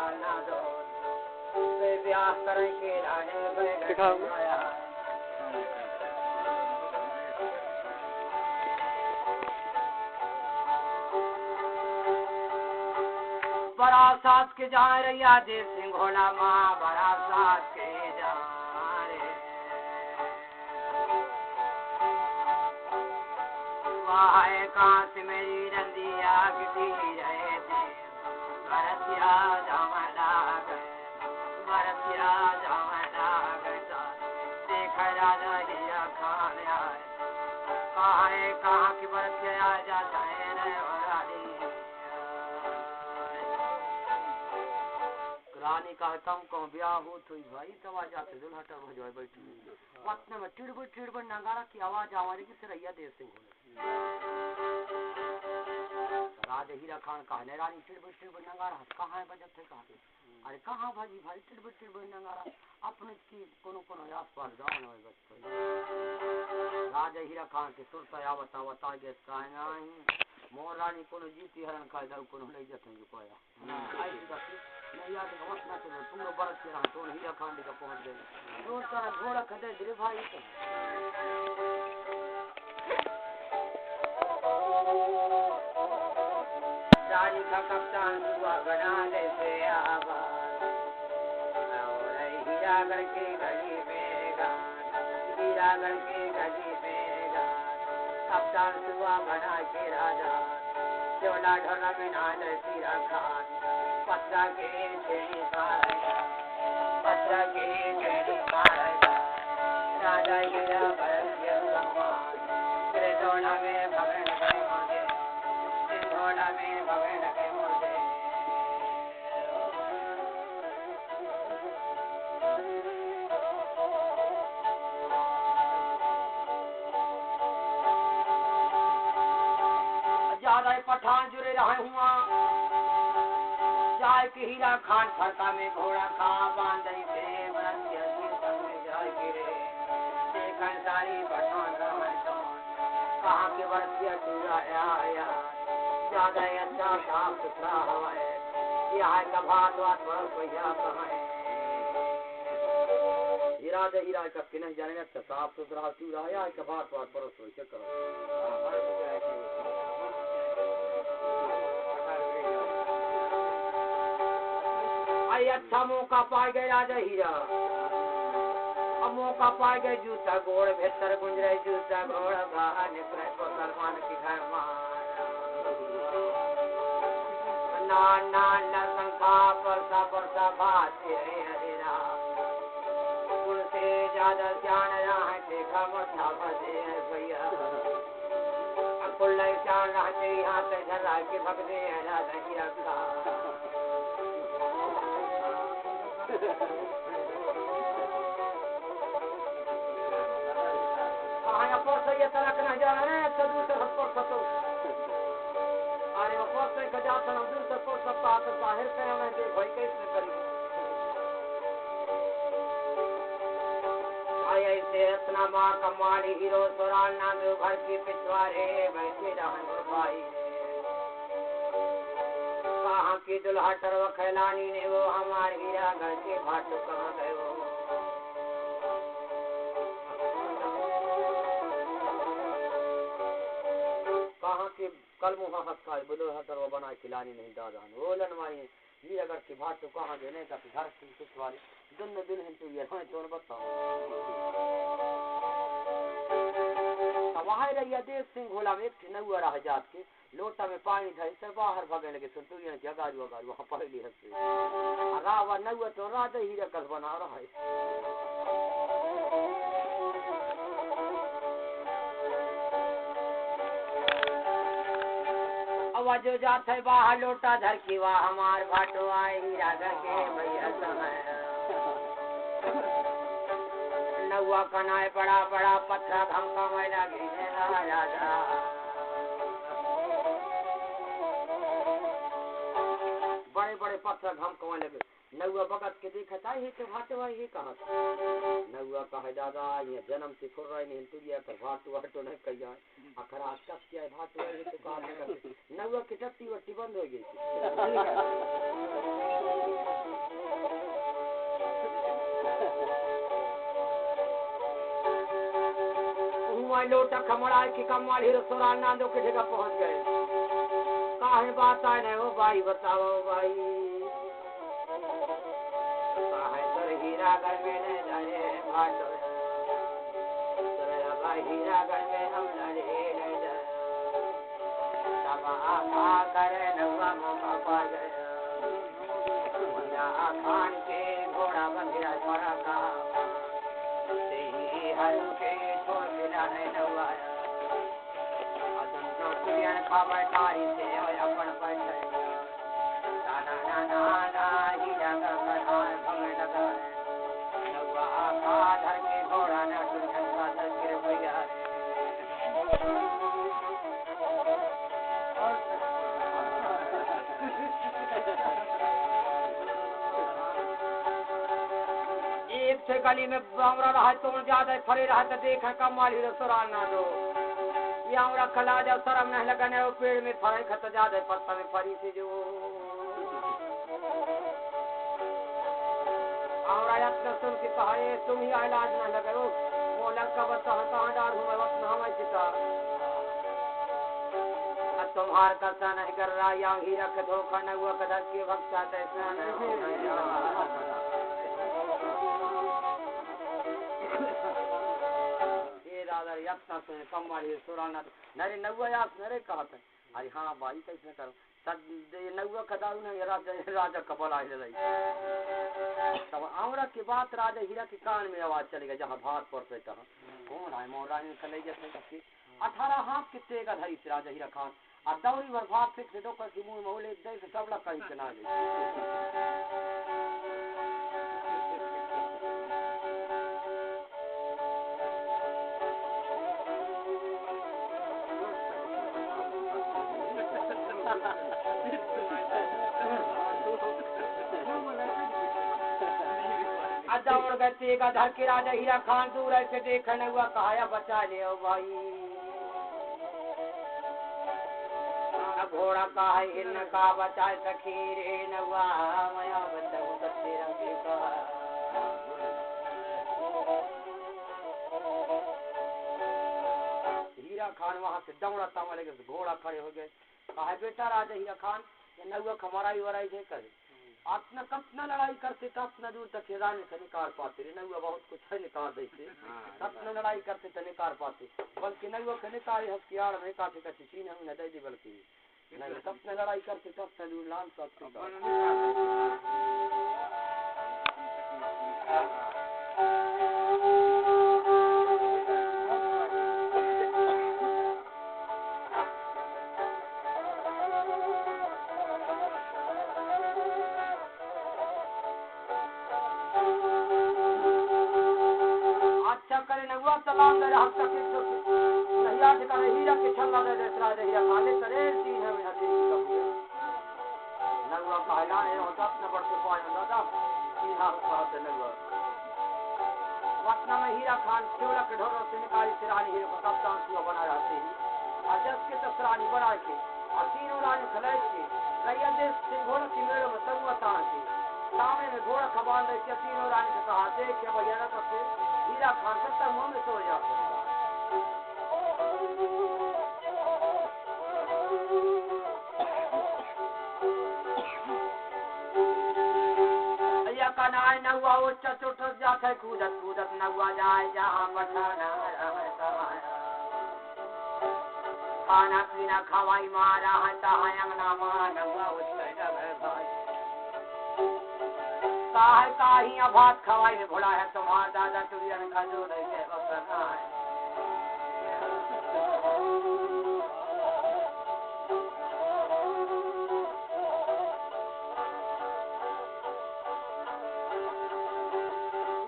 खाना दो ब्याह करेंगे राने आया बड़ा सास के जा रैया देव सिंह होला माँ बड़ा सास के जा रे वाह कहाँ से मेरी रंदिया गिटी रहे थे भरतिया जामला गए भरतिया जामला गए देख राजा हीरा खान आए कहाँ की भरतिया आ जाता है रे रानी का तम को ब्याह हो तो भाई तब आ जाते दुल्हटा भजवाए बैठी पत्ने में टिड़बड़ नगारा की आवाज आवाज की सरैया देव सिंह राजा हीरा खान कहा ने रानी टिड़बड़ नगारा कहाँ है बजत थे कहा अरे कहाँ भाजी भाई टिड़बड़ नगारा अपने की कोनो आस पास जाओ ना राजा हीरा खान के सुरता आवता आवता गए नहीं मोर रानी कोनो जीती हरण का दाऊ कोनो ले जते जो पाया आई नहीं याद मत ना चलो पूरा बरस के रहा तो हीरा खान का पहुंच गए जोर सारा घोड़ा खदे रे भाई तो रानी का कप्तान हुआ बना ले से आवाज और हीरा करके गली में गान हीरा करके गली में गान कप्तान हुआ बना के राजा चोला ढोला में नाल सीरा खान पत्रा के छेड़ी मारेगा पत्रा के छेड़ी मारेगा राजा हीरा भरतिया भगवान तेरे ढोला में भगन के मुझे तेरे ढोला में भगन के मुझे ज्यादा पठान जुड़े रहे हुआ जाय के हीरा खान फरका में घोड़ा खा बांधई से भरतिया के संग में जाय गिरे देखन सारी पठान रहन तो कहाँ के भरतिया टूरा आया ज्यादा अच्छा साफ सुथरा हवा है यहाँ का भात वात पर भैया कहाँ है हीरा का किन्ह जाने अच्छा साफ सुथरा टूरा है यहाँ का भात वात पर सोई से करो अच्छा मौका पा गए राजा हीरा अब मौका पा गए जूता घोड़ भीतर गुंज रहे जूता घोड़ बाहर निकले तो सलमान की घर ना शंखा परसा परसा बात रहे हरेरा उनसे ज्यादा जान रहा है देखा मोटा बजे भैया कुल जान रहते यहाँ पे झला के भगते हैं राजा हीरा का ये तलक न जाना है तो दूसरे पर सतो अरे वो से गजा तो दूसरे पर सता तो बाहर से हमें दे भाई कैसे करी आए ऐसे रत्ना मां कमाली हीरो सोराल नाम घर की पिछवाड़े बैठे रहन भाई कहाँ की दुल्हा टरवा खैलानी ने वो हमारे हीरा घर के भाटू कहाँ गए वो कल मुहा हस्का बोलो हटरवा बना खिलानी नहीं दादा बोलन माई ये अगर की भाट तो कहाँ देने का घर की पिछवाड़ी दोनों दिन हैं तो ये हमें तो बताओ वहाँ रहिया देव सिंह घोला में एक नौआ रहा जात के लोटा में पानी था इससे बाहर भागने लगे संतुलियन की अगारू वहाँ पहली हंसे रावा नौआ तो राजा हीरा कल बना रहा है जो जात है बाहर लोटा धर की वाह हमार भाटो आए हीरा घर के भैया समय नौआ कनाए बड़ा बड़ा पत्थर धमका मैला गिरने राजा बड़े बड़े पत्थर धमका लगे नौआ बगत के देखता है के भाटो आई है कहाँ नौआ कहे दादा ये जन्म से फुर रहे नहीं तुरिया कर भाटो वाटो नहीं कह जाए अखरा कस किया भाटो आई तो कहा नौआ की टट्टी वट्टी बंद हो गई कहाँ लोटा खमड़ा की कमाल हीरो सोरा नांदो के जगह पहुंच गए। काहे बात आए नहीं हो भाई बताओ भाई। काहे तर हीरा घर में न जाने भाटो तेरा भाई हीरा घर में हम लड़े नहीं जाए। तब आखा करे नवा मौका पा गया। हीरा खान के घोड़ा बंधिया पड़ा का हर के छोड़ मिला नहीं नवाया। अदम तो सुरियन खावे कारी से अपन बैठे। दाना नाना ना हीरा का कहार भंग लगा। नवा खा धर के घोड़ा न सुरियन का दर गिर गया। एक से गली में बावरा रहा तो ज्यादा फरे रहा तो देख कमाल हीरो सोरा ना दो। ये हमरा खला जाओ शर्म नहीं लगने वो पेड़ में फरे खत ज्यादा पत्ता में फरी से जो हमरा यत्न सुन के कहा ये तुम ही इलाज ना लगे वो लड़का बच्चा कहाँ डाल हूँ मैं वक्त हम चिता तुम्हार कसा नहीं कर रहा या हीरा के धोखा न हुआ कदर के वक्त चाहते यत्ना सुने कमाल हीरो सोरा ना दो। नरे नौवा याद नरे कहा था। अरे हाँ भाई कैसे करो नौवा कदाऊ नहीं राजा कपल आ जाए। तब आमरा की बात राजा हीरा के कान में आवाज चलेगा जहाँ भात पड़ते कहा कौन है मोरा ने कले जैसे 18 हाथ कितने का धरी से राजा हीरा खान और दौड़ी भर भात से डोकर की मुंह में ओले दे सब लग कहीं के ना ले। दौड़ गए का धर के राजा हीरा खान दूर ऐसे देखने हुआ कहा बचा ले भाई। घोड़ा का है हिरन का बचाए सखी रे नवा मया बचाऊ सच्चे रंग का। हीरा खान वहां से दौड़ा तावा लगे घोड़ा खड़े हो गए। कहा बेटा राजा हीरा खान ये नवा खमराई वराई से करे अपना कतना लड़ाई करते ततना दूर तक रानी से निकाल पाते रे नौवा बहुत कुछ है निकाल देते ततना लड़ाई करते तो निकाल पाते बल्कि नौवा के निकाल हथियार में काफी कच्ची चीन हम न दे दी बल्कि नहीं ततना लड़ाई करते ततना दूर लाल सकते। सलाम दे हाथ का के नहीं आज का हीरा के छल्ला दे राजा हीरा खाने करे तीन है हदी का नगवा कहला है होता न बढ़ के पाए दादा तीन हाथ पास नगवा वतना में हीरा खान चोला के ढोरो से निकाली सिरानी है कप्तान को बना रहते हैं और जब के तसरानी बना के और तीनों रानी खले के कई देश से घोड़ा की मेरे में तंगवा तान के सामने में घोड़ा खबान दे के तीनों रानी से कहा देख के भैया ना तब हीरा खान सत्ता मुंह में सो जाता है। भैया का नाय न हुआ वो चटुट जाता है कूदत कूदत न हुआ जाए जहाँ पठाना रहता है। खाना पीना खवाई मारा है तहाँ अंगना मान हुआ उससे डबे भाई काहे काही भात खवाई में भोला है तुम्हारा दादा टुरियन का जो रही है बकरना है।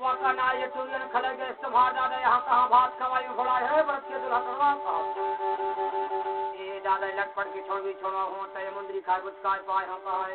वकना ये टुरियन खले गए तुम्हारा दादा यहाँ कहाँ भात खवाई में भोला है व्रत के दुल्हा करवा का ये दादा लटपट की छोड़ी छोड़ा हो तो ये मुंदरी खाए कुछ काय पाए हम कहा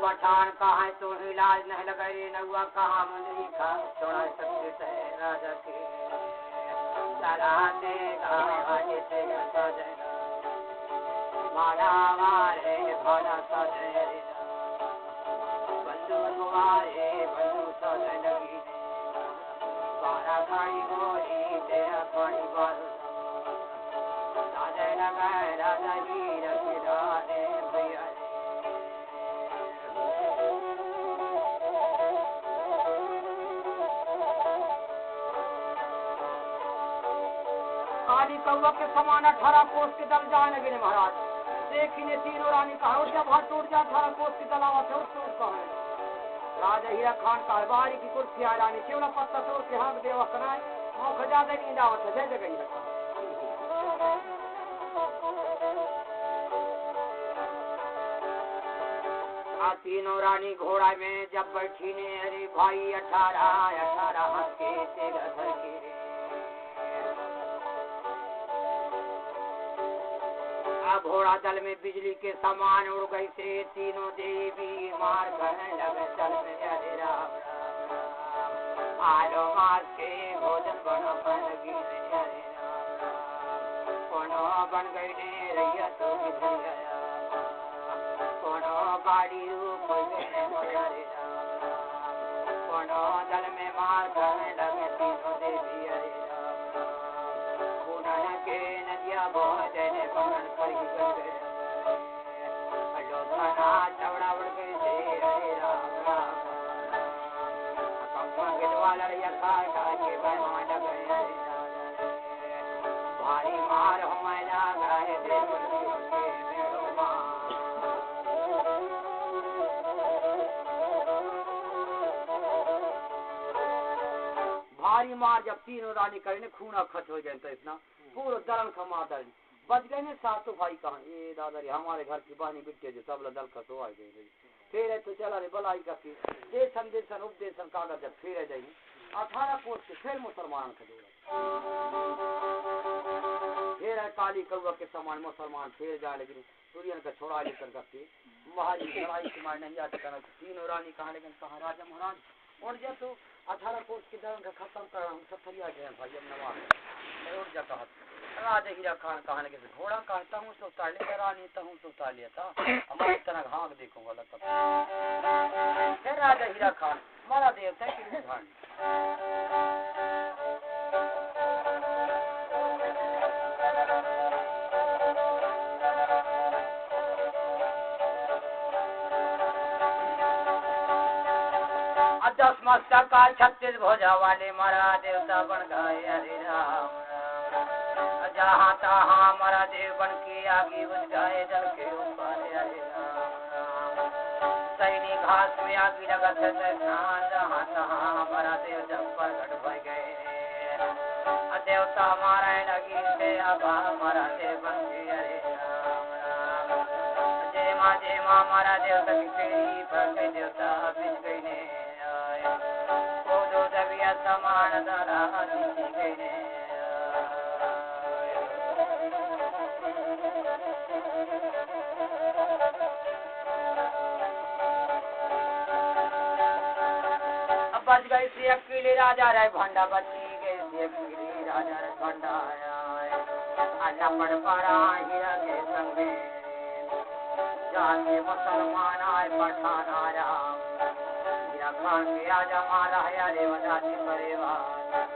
पठान कहा तो इलाज नहीं लगा रे नौवा कहा मुंदरी खा छोड़ा सकते थे राजा के सराहते कहा जैसे सजे मारा मारे भाड़ा सजे बंदूक मारे बंदूक सजे लगी बारा खानी बात राजा लगा राजा हीरा किराने भैया काली कौवा के समान 18 कोस के दल जाने लगे महाराज। देखी ने तीनों रानी कहा जब हाथ टूट जा 18 कोस की दलावा से उसको है राजा हीरा खान का बारी की कुर्सी आ रानी क्यों ना पत्ता तोड़ के हाँक देवा कराए मौका ज्यादा नहीं दावत है जय जगह तीनों रानी घोड़ा में जब बैठी ने अरे भाई 18 हाथ के तेरा घर के घोड़ा दल में बिजली के समान उड़ गई से तीनों देवी मार करने लगे दल में हरे राम राम आलो मार के भोजन बना लगी हरे राम कोनो बन गई ने रैया तो किधर गया कोनो गाड़ी कोई हरे राम कोनो दल में मार करने लगे तीनों देवी हरे बहुत देने पकड़ कर ही कर गए लोथाना चवड़ा उड़ गए थे हरे राम राम कम्मा गिलवा लड़िया खा के बहमा लगे हरे राम भारी मार हो मैं लाग रहे थे भारी मार जब तीनों रानी करने खूना खच हो जाए तो इतना पूरा दलन खमा दल बच गए ने सातों भाई कहा ये दादारी हमारे घर की बहनी बिट्टे जो सब दल का तो आ गई फिर है तो चला रे बलाई का फिर देशन देशन उपदेशन कागज जब फिर है जाइए 18 कोस के फिर मुसलमान खड़े फिर है काली कौवा के समान मुसलमान फिर जाए लेकिन सूर्यन का छोड़ा लेकर करके महारी लड़ाई की मार नहीं आती करना तीनों रानी कहा लेकिन कहा राजा महाराज और जब तो 18 कोस के दलन का खत्म कर रहा हूँ सब थरिया गए भाई अब नवाज और जा कहा राजा हीरा खान कहने के घोड़ा कहता हूँ तो उतार लिया रानी तो हूँ तो उतार लिया था हमारी तरह हाँक देखूंगा लगता फिर राजा हीरा खान हमारा देवता की उदाहरण दस मस्तक का 36 भुजा वाले मारा देवता बन गए हरे राम जहाँ तहाँ हमारा देव बन के आगे बुझ गए जल के ऊपर हरे राम सैनी घास में आगे लगत जहाँ तहाँ हमारा देव जब प्रकट हो गए देवता हमारा लगी से अब हमारा देव बन के हरे राम जय माँ हमारा देवता की पीढ़ी पर गई देवता बिछ गई ने समान दरा गई ने बच गई सी अकेले राजा रे भंडा बची गई सी अकेले राजा रे भंडा आया पड़ पड़ा हीरा के संग में जाके मुसलमान आए पठान आया हीरा खान के आजा मारा है रे वजाती परिवार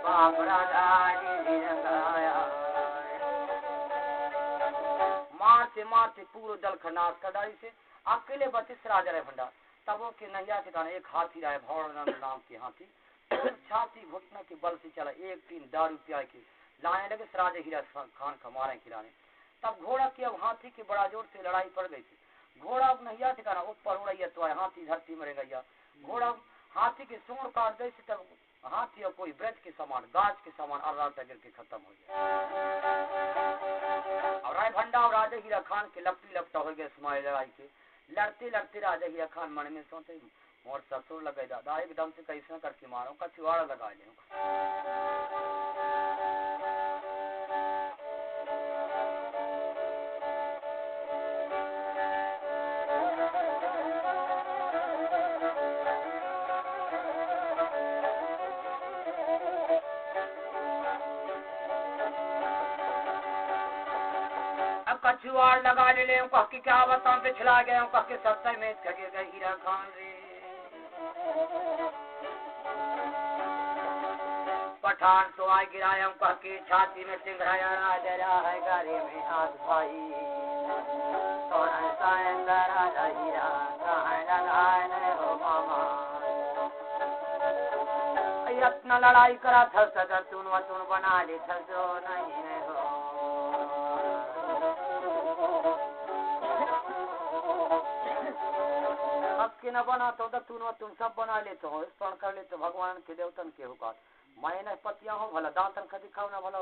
बाप राजा जी रंगाया मारते मारते पूरा दल खनास कडाई से अकेले बचे राजा रे भंडा तबों के नैया ठिकाना एक हाथी रहा भौरनंद नाम के हाथी छाती घुटने के बल से चला एक तीन दारू पिया के लाने लगे राजा हीरा खान का मारे खिलाने तब घोड़ा की अब हाथी के बड़ा जोर से लड़ाई पड़ गई थी घोड़ा अब नैया ठिकाना ऊपर उड़ैया तो हाथी धरती में रह गया घोड़ा हाथी के सूंड काट दे तब हाथी और कोई व्रत के समान गाछ के समान अर्रा गिर के खत्म हो गया और राय भंडा और राजा हीरा खान के लपटी लपटा हो गया समाई लड़ाई के लड़ते लड़ते राजा हीरा खान मन में सोचे मोर ससुर लगे दादा एकदम से कैसे करके मारो कछुआड़ा लगा ले कछुआड़ लगा ले कह के क्या बताऊं पिछला गया कह के सत्तर में खगे गए हीरा खान रे पठान तो आ गिराया कह के छाती में चिंघराया राजा रहा है गाड़ी में हाथ भाई सोना सायंदा राजा हीरा कहाँ लगाए न हो मामा इतना लड़ाई करा था सदा तुन वतुन बना ली था जो नहीं हो अब के न बना तो तुन वतुन सब बना लेते हो स्मरण कर लेते भगवान के देवतन के हुकार मैं न पतिया हूँ भला दांतन का दिखाओ ना भला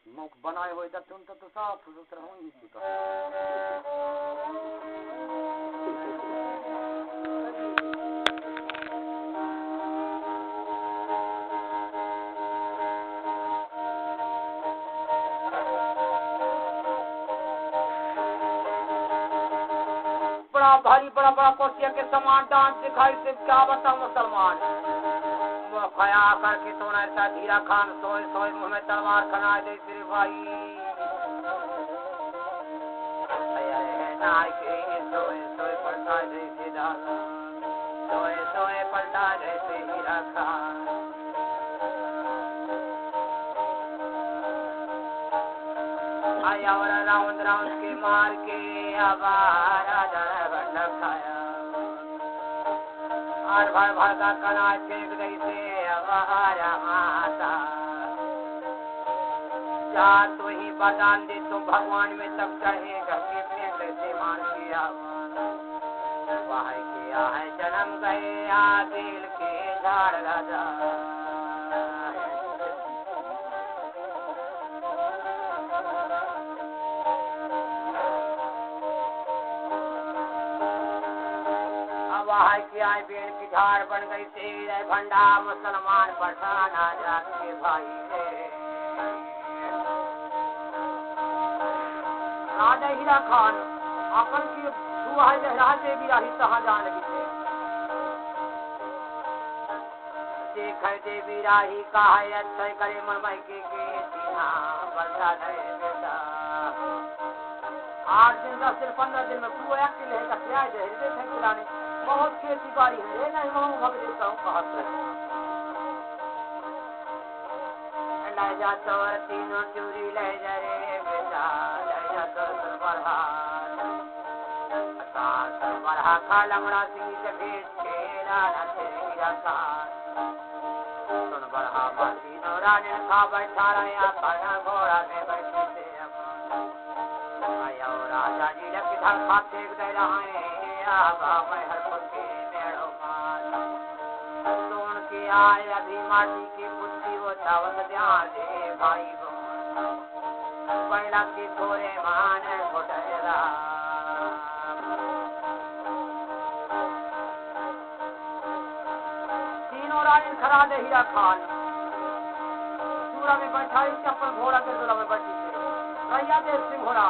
मुख बनाए हुए दत्तुन तो साफ सुथरा हूँ ही की बड़ा भारी बड़ा बड़ा कोटिया के समान डांस दिखाई से क्या बताऊं मुसलमान खया करके तो ऐसा धीरा खान सोए सोए मुँह में तलवार खना दे तेरे भाई सोए सोए पलटा जैसे दादा सोए सोए पलटा जैसे हीरा खान आया और राउंड राउंड के मार के आवारा जरा खाया और भर भर का कना फेंक गई से हमारा माता जा तो ही बरदान दे तो भगवान में तब चढ़ेगा कि फेंक से मान किया वाह किया है जन्म गए आ दिल के झाड़ राजा की आए पेड़ की झाड़ बन गई तेरे भंडा मुसलमान पठान आजाद के भाई राजा हीरा खान अपन की दुआ लहराते भी रही कहाँ जान लगी देख देवी राही का है अच्छा करे मरमई के बता दे बेटा 8 दिन 10 दिन 15 दिन में पूरा अकेले है क्या हृदय थे खिलाने बहुत खेती बाड़ी है नहीं मांग भग देता हूँ कहा ले जा तोर तीनों चूरी ले जा रे बेटा ले जा तोर बरहा खा लंगड़ा सिंह से भेज के राना तेरा का सुन बरहा मासी नो राने खा बैठा रहा खाना घोड़ा में बैठी थे आया राजा जी ने किधर खा फेंक दे रहा है सोन के आए अभी माटी की बुद्धि वो चावल ध्यान दे भाई पहला की थोड़े मान घोटेला तीनों रानी खड़ा दे हीरा खान सूरा में बैठा चप्पल घोड़ा के सूरा में बैठी रैया दे सिंह घोड़ा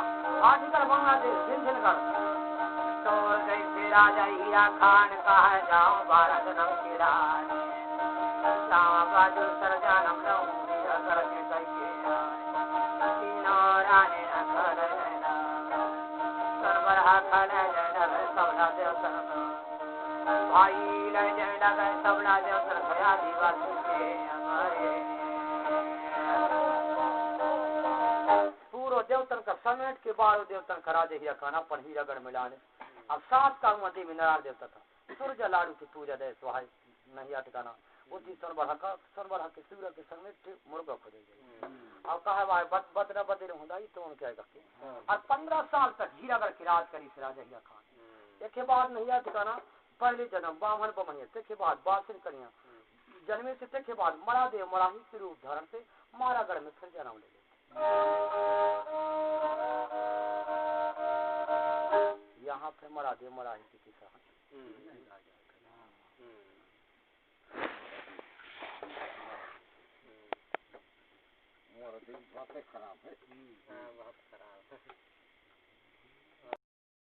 आजकल बांग्लादेश झिलझिलगढ़ तोर जैसे राजा हीरा खान कहा जाऊं भारत नम की रानी जावा बाजू सरजानम रहूं अगर के कहिए तीनों रानी न खल जैना सरबरहा खल जैना सबला देव सर भाई ले जैना गए सबला देव सर भया दीवार के हमारे पूरो देवतन का समेट के बारो देवतन का राजा हीरा खान अपन हीरागढ़ मिलाने अब 7 का देवी नारायण देवता था सूर्य लाडू की पूजा दे सुहाई नहीं ठिकाना उसी सोनबरहा के सूर्य के संग में मुर्गा खोजे गए अब कहा भाई बदरा बदर होता ही तो क्या करके और 15 साल तक हीरागढ़ की राज करी से राजा हीरा खान एक बाद नहीं ठिकाना पहले जन्म बामन बमनिया के बाद बासिर करिया जन्मे से के बाद मरादेव मराही के रूप धारण से मारागढ़ में फिर जन्म ले यहाँ पे मरादेव मराही की किस्सा बहुत खराब है।